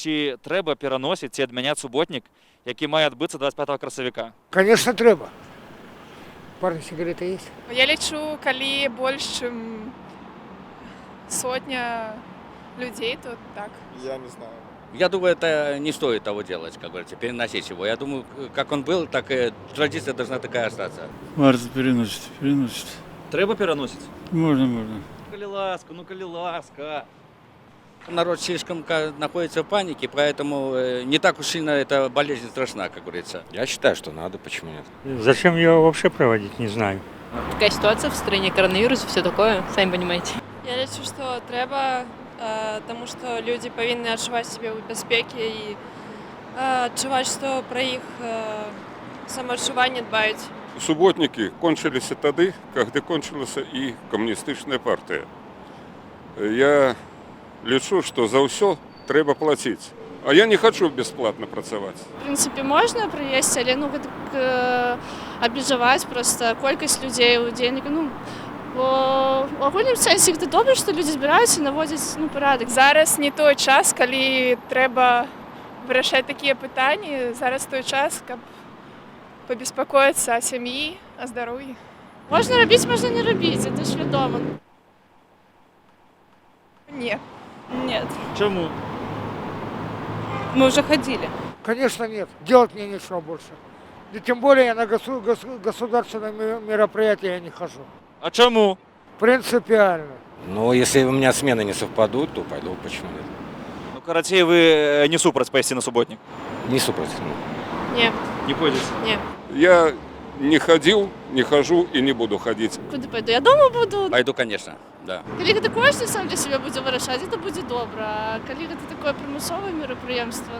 Чи треба переносити, ці відміняти суботник, який має відбутися 25 красовика? Конечно, треба. Парни, сигареты есть? Я лічу, коли більше, ніж сотня людей, то так. Я не знаю. Я думаю, это не стоит того делать, как говорится, переносить его. Я думаю, как он был, так и традиция должна такая остаться. Варто переносить. Треба переносити? Можно. Коли ласка. Народ слишком находится в панике, поэтому не так уж сильно эта болезнь страшна, как говорится. Я считаю, что надо, почему нет? Зачем ее вообще проводить, не знаю. Такая ситуация в стране, коронавирус и все такое, сами понимаете. Я лічу, що треба, тому що люди повинні відчувати себе у безпеці і відчувати, що про їх самовідчування дбають. Суботники кончилися тоді, коли кончилася і комуністична партія. Я лічу, що за все треба платити. А я не хочу безплатно працювати. В принципі, можна проїсти, але обіжувати просто кількість людей у денег. В огульному сенсі це добре, що люди збираються і наводять порядок. Зараз не той час, коли треба вирішати такі питання. Зараз той час, щоб побеспокоїтися о сім'ї, о здоров'ї. Можна робити, можна не робити, це ж відомо. Ні. Нет, Чому? мы уже ходили. Конечно, нет. Делать мне нечего больше. И тем более я на государственные мероприятия я не хожу. А чому? Принципиально. Но если у меня смены не совпадут, то пойду, почему нет? Ну, короче, ви не супроть пойти на суботник? Не супротив. Ні. Не пойдете? Ні. Я не ходив, не хожу і не буду ходити. Куди пойду? Я дома буду. Пойду, конечно, да. Коли це кожен сам для себе буде вирішати, це буде добре. А коли це таке примусове мероприємство,